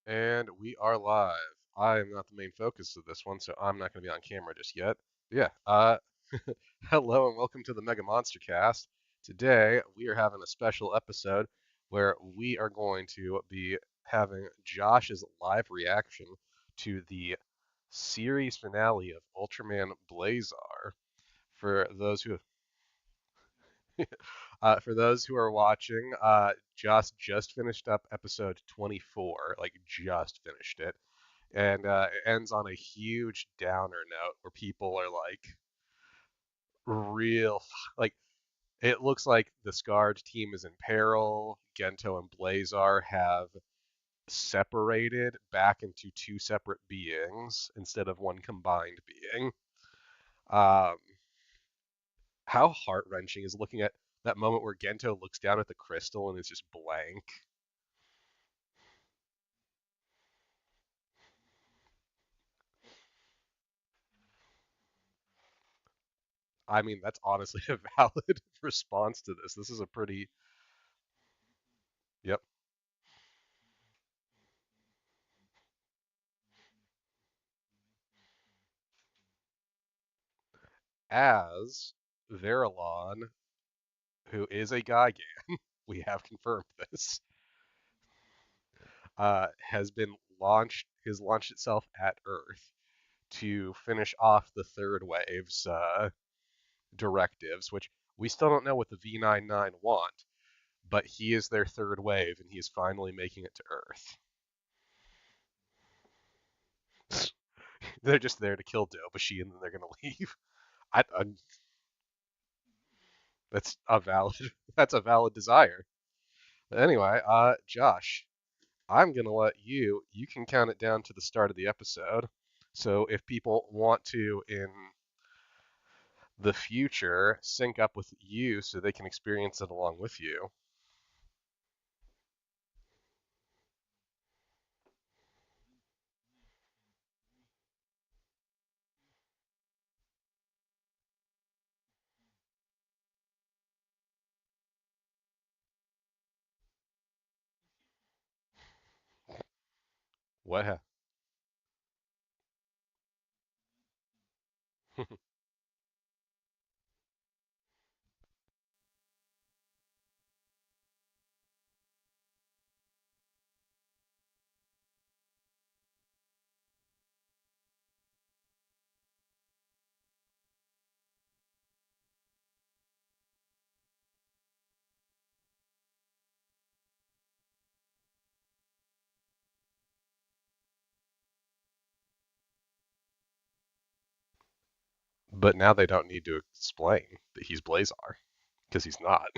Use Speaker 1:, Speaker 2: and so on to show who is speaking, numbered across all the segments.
Speaker 1: And we are live. I am not the main focus of this one, so I'm not going to be on camera just yet. Yeah, hello and welcome to the Mega Monster Cast. Today we are having a special episode where we are going to be having Josh's live reaction to the series finale of Ultraman Blazar. For those who for those who are watching, Josh just finished up episode 24, like just finished it. And it ends on a huge downer note where people are like real like it looks like the scarred team is in peril. Gento and Blazar have separated back into two separate beings instead of one combined being. Um, how heart-wrenching is looking at that moment where Gento looks down at the crystal and is just blank. I mean, that's honestly a valid response to this. This is a pretty, yep. As Verilon, who is a Gigan, we have confirmed this, has been has launched itself at Earth to finish off the third wave's directives, which we still don't know what the V99 want, but he is their third wave, and he is finally making it to Earth. They're just there to kill Dobushi, and then they're gonna leave. I, that's a valid that's a valid desire. But anyway, Josh, I'm gonna let you can count it down to the start of the episode. So if people want to in the future sync up with you so they can experience it along with you. What ha- but now they don't need to explain that he's Blazar because he's not.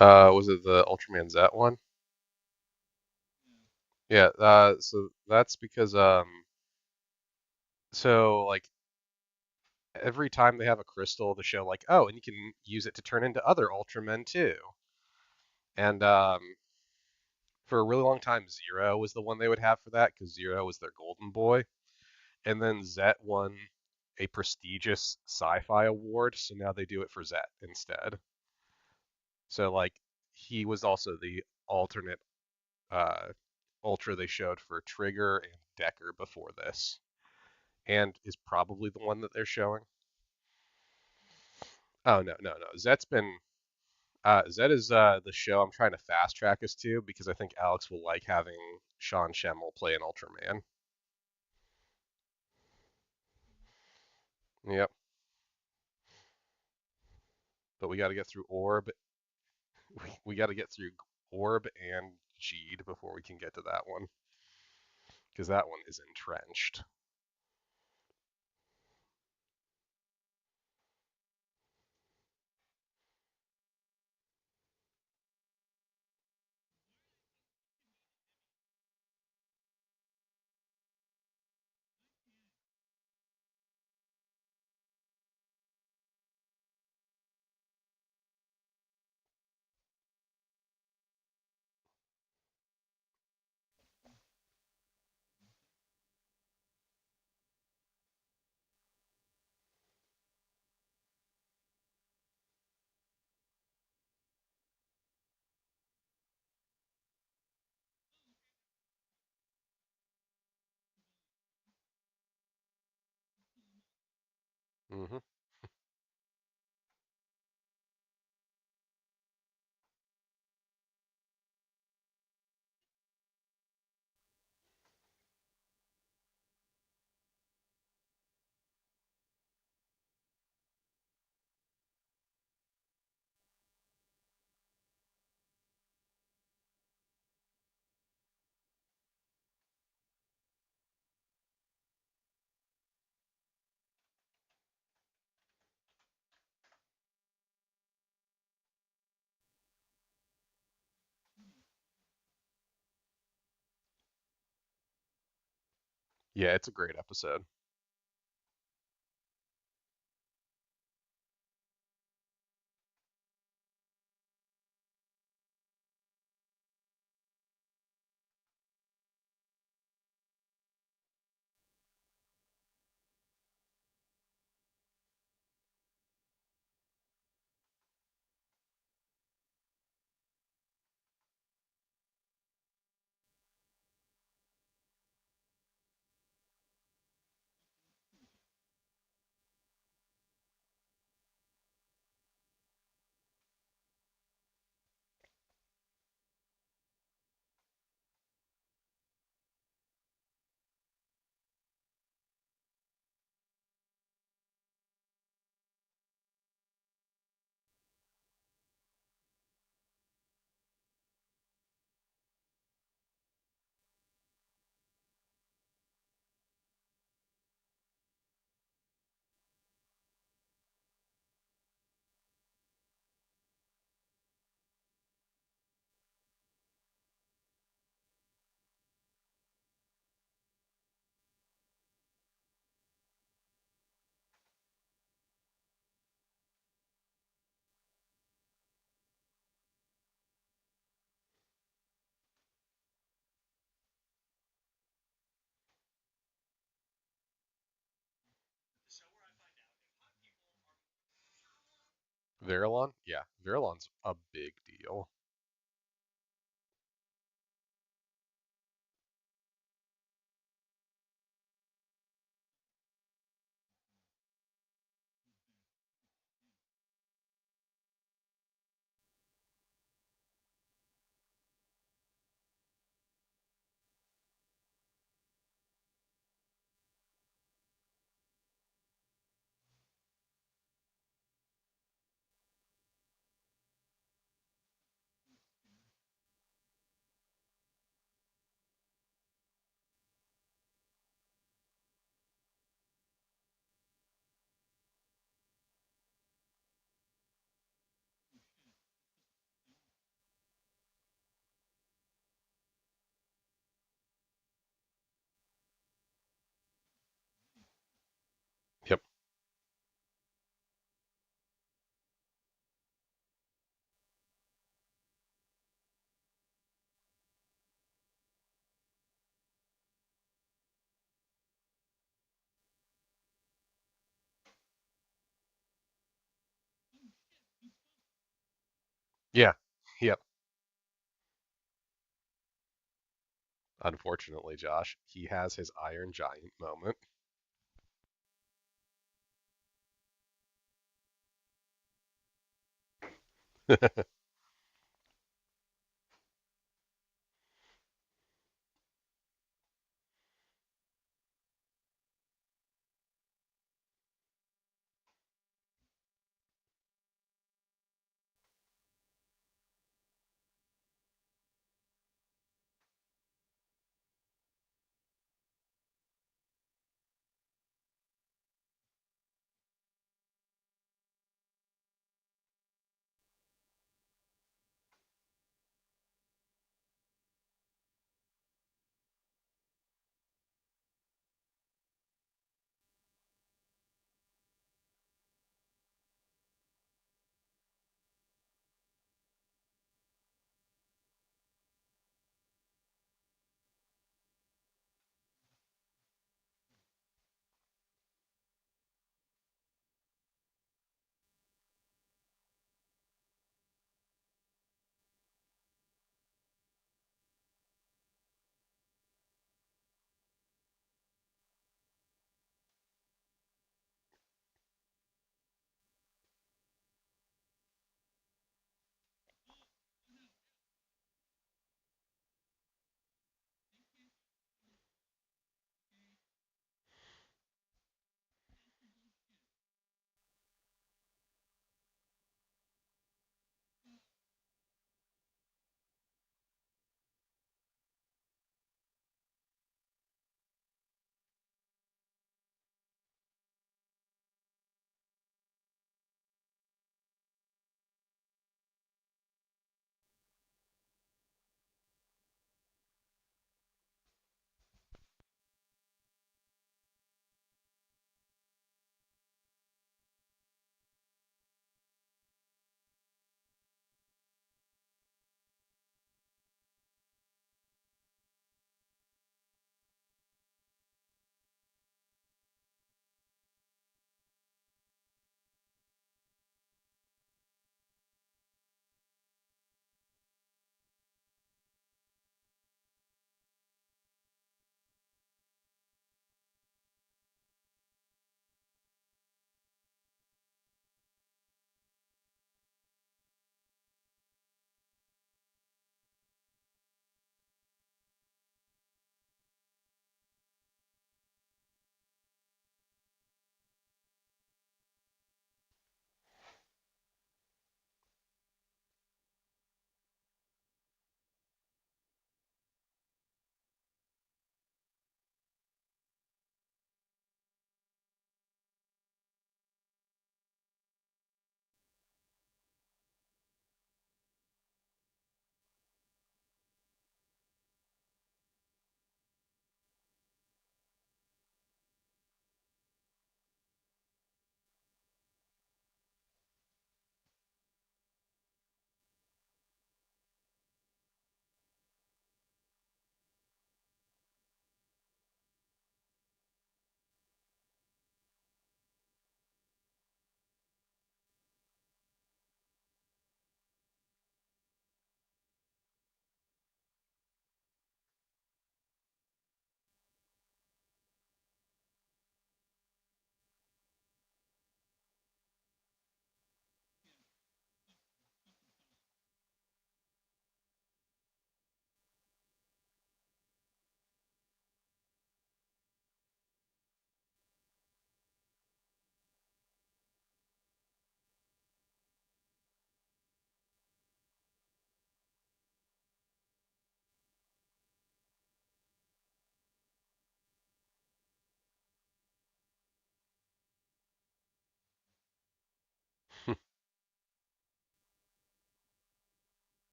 Speaker 1: Was it the Ultraman Z one? Yeah. So that's because so like every time they have a crystal, the show like, oh, and you can use it to turn into other Ultramen too. And for a really long time, Zero was the one they would have for that because Zero was their golden boy. And then Zet won a prestigious sci-fi award, so now they do it for Zet instead. So like he was also the alternate uh, Ultra they showed for Trigger and Decker before this, and is probably the one that they're showing. Oh no. Zed is the show I'm trying to fast track us to because I think Alex will like having Sean Schemmel play an Ultraman. Yep, but we got to get through Orb. We got to get through Orb and Jeed before we can get to that one because that one is entrenched. Hmm. Yeah, it's a great episode. Verilon? Yeah, Verilon's a big deal. Yep. Yeah. Yep. Unfortunately, Josh, he has his Iron Giant moment.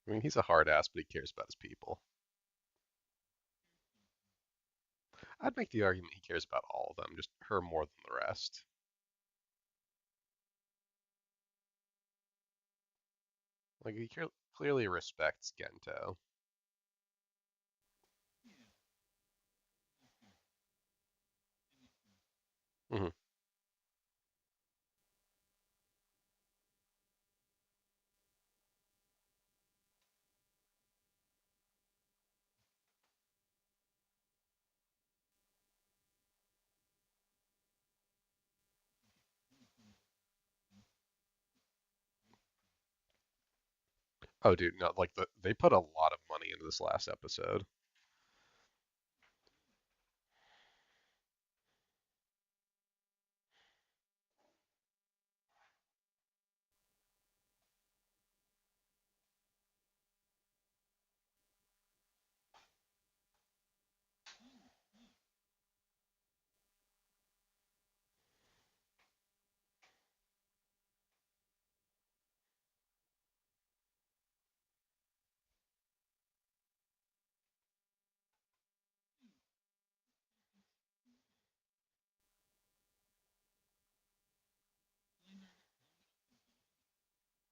Speaker 1: I mean, he's a hard ass, but he cares about his people. I'd make the argument he cares about all of them, just her more than the rest. Like he clearly respects Gento. Hmm. Oh, dude, no, like they put a lot of money into this last episode.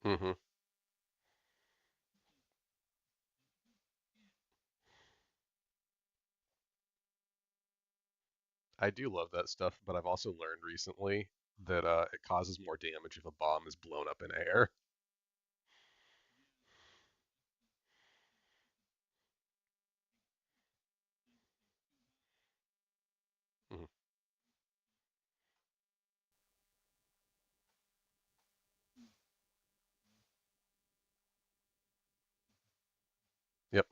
Speaker 1: Hmm. I do love that stuff, but I've also learned recently that it causes more damage if a bomb is blown up in air. Mhm. Yep.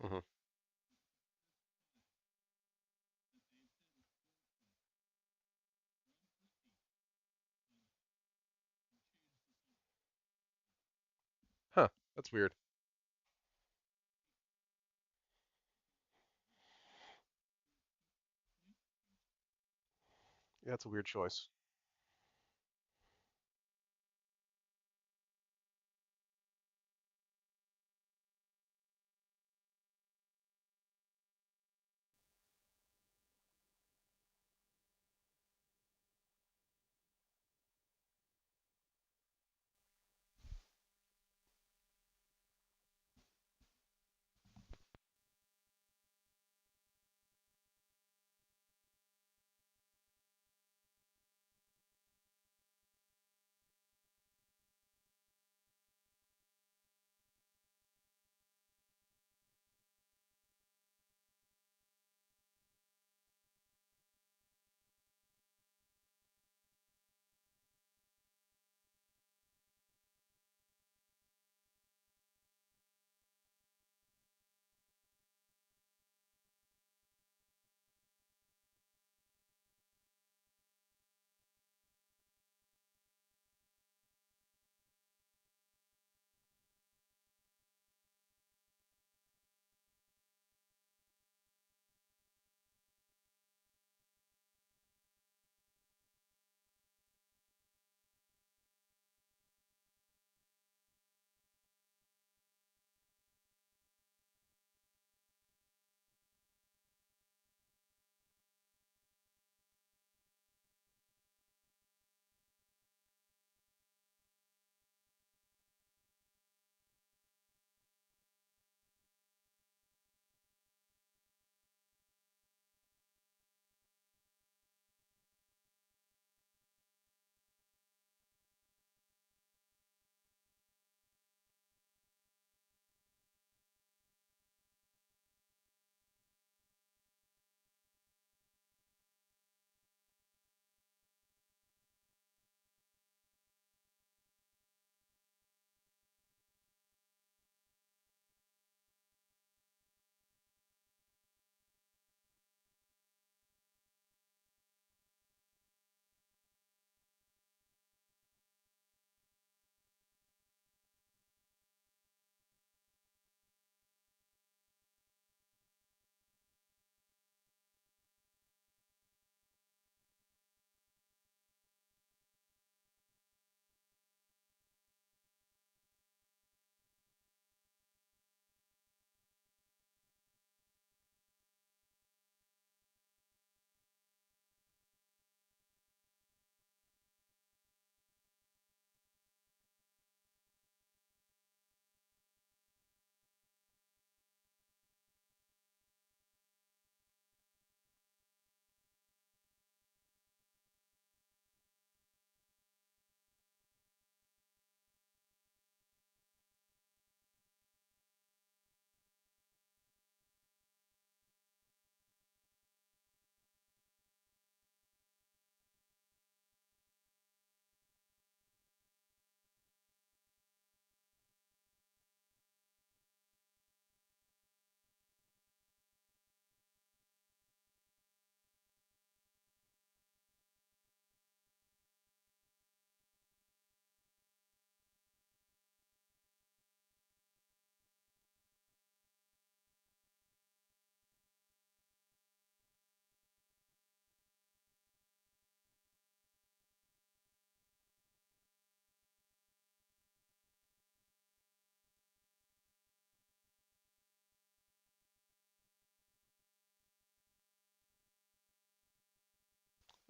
Speaker 1: Hmm. Huh. That's weird. Yeah, that's a weird choice.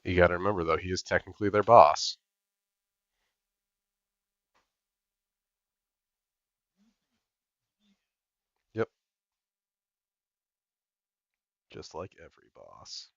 Speaker 1: You got to remember though, he is technically their boss. Yep, just like every boss.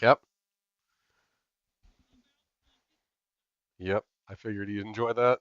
Speaker 1: Yep. Yep. I figured you'd enjoy that.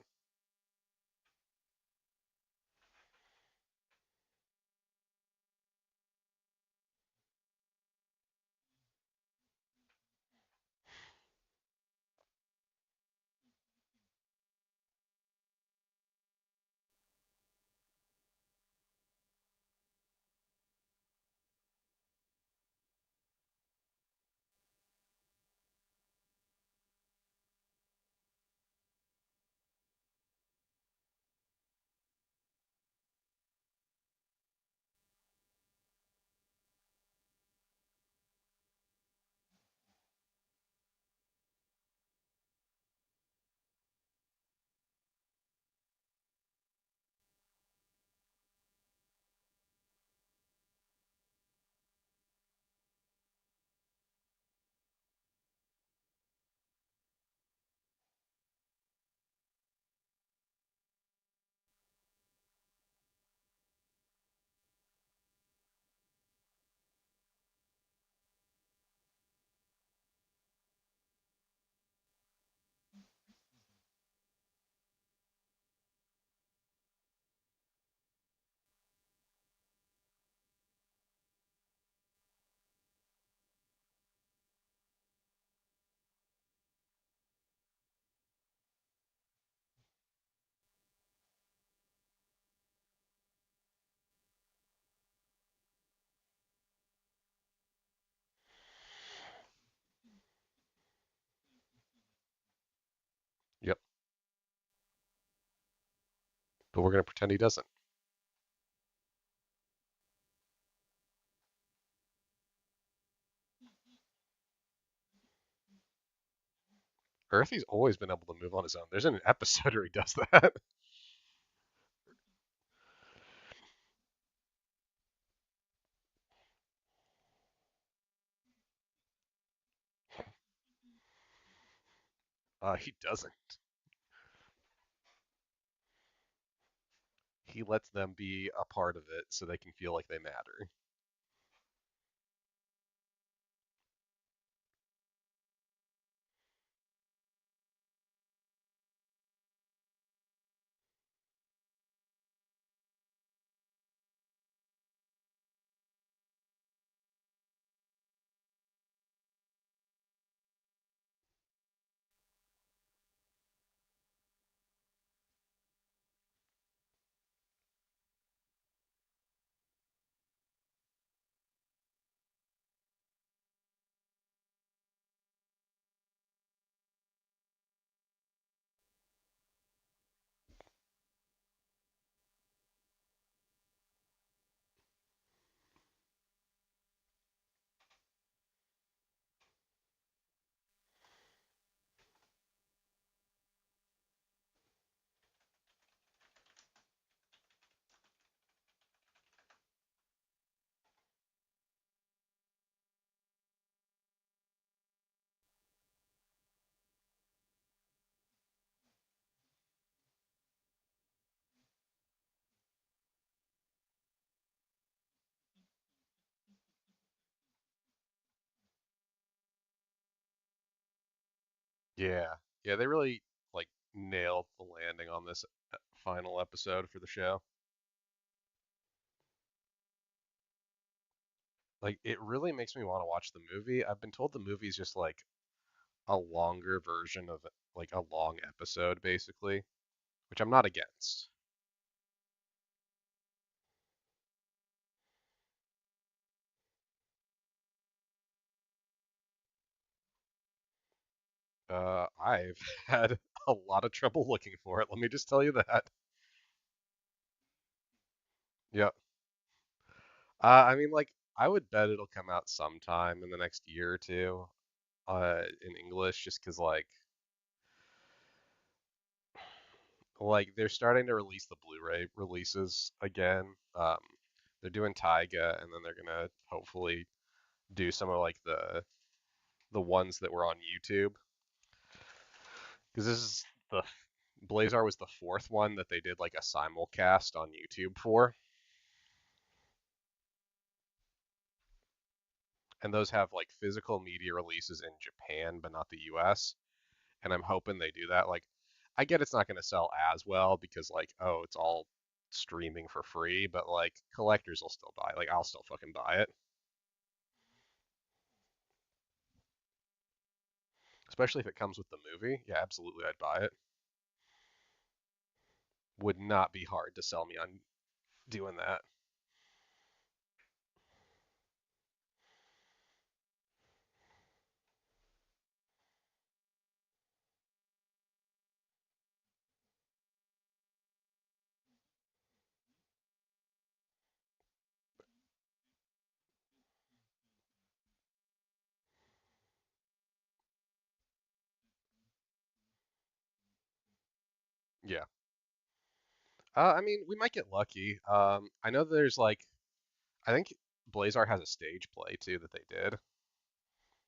Speaker 1: Yep. But we're gonna pretend he doesn't. Earthy's always been able to move on his own. There's an episode where he does that. He doesn't. He lets them be a part of it so they can feel like they matter. Yeah. Yeah, they really like nailed the landing on this final episode for the show. Like it really makes me want to watch the movie. I've been told the movie's just like a longer version of like a long episode basically, which I'm not against. I've had a lot of trouble looking for it. Let me just tell you that. Yeah. I mean, like, I would bet it'll come out sometime in the next year or two, in English, just 'cause like they're starting to release the Blu-ray releases again. They're doing Taiga, and then they're gonna hopefully do some of like the ones that were on YouTube, because this is the Blazar was the fourth one that they did like a simulcast on YouTube for. and those have like physical media releases in Japan, but not the US. And I'm hoping they do that. Like, I get it's not going to sell as well because like, oh, it's all streaming for free, but like collectors will still buy. Like, I'll still fucking buy it, especially if it comes with the movie. Yeah, absolutely, I'd buy it. Would not be hard to sell me on doing that. Yeah. I mean, we might get lucky. I know there's like, I think Blazar has a stage play too that they did.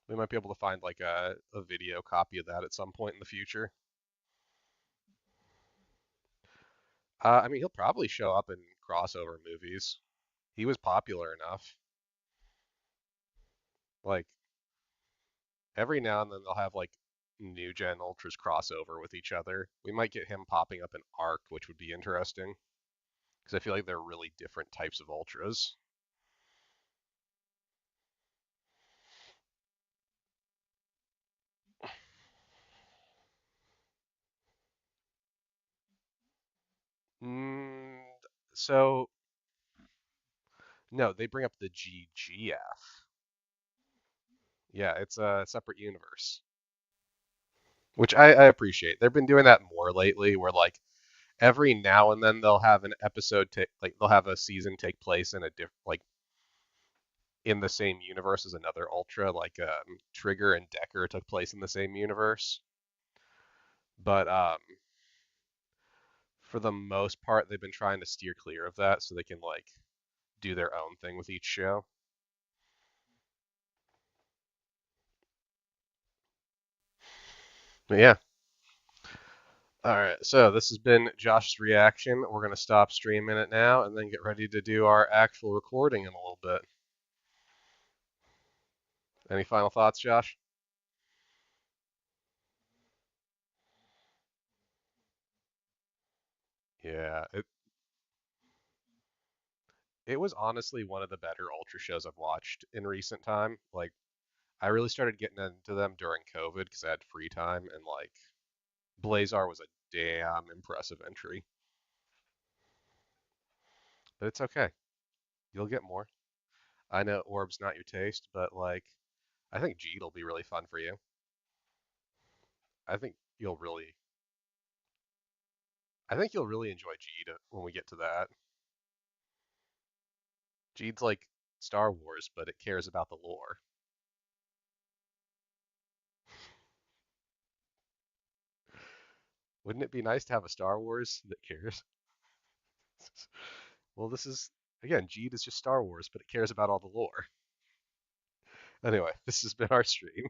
Speaker 1: We might be able to find like a video copy of that at some point in the future. I mean, he'll probably show up in crossover movies. He was popular enough. Like every now and then they'll have like new gen ultras crossover with each other. We might get him popping up in Arc, which would be interesting because I feel like they're really different types of ultras. Mm, so no, they bring up the GGF. Yeah, it's a separate universe, which I appreciate. They've been doing that more lately, where like every now and then they'll have an episode take like they'll have a season take place in a diff like in the same universe as another Ultra, like Trigger and Decker took place in the same universe. But for the most part, they've been trying to steer clear of that so they can like do their own thing with each show. But yeah. All right. So this has been Josh's reaction. We're gonna stop streaming it now and then get ready to do our actual recording in a little bit. Any final thoughts, Josh? Yeah, it was honestly one of the better Ultra shows I've watched in recent time. Like I really started getting into them during COVID because I had free time, and like Blazar was a damn impressive entry. But it's okay. You'll get more. I know Orb's not your taste, but like I think Jeed will be really fun for you. I think you'll really I think you'll really enjoy Jeed when we get to that. Jeed's like Star Wars, but it cares about the lore. Wouldn't it be nice to have a Star Wars that cares? Well, this is again, Jeed is just Star Wars, but it cares about all the lore. Anyway, this has been our stream.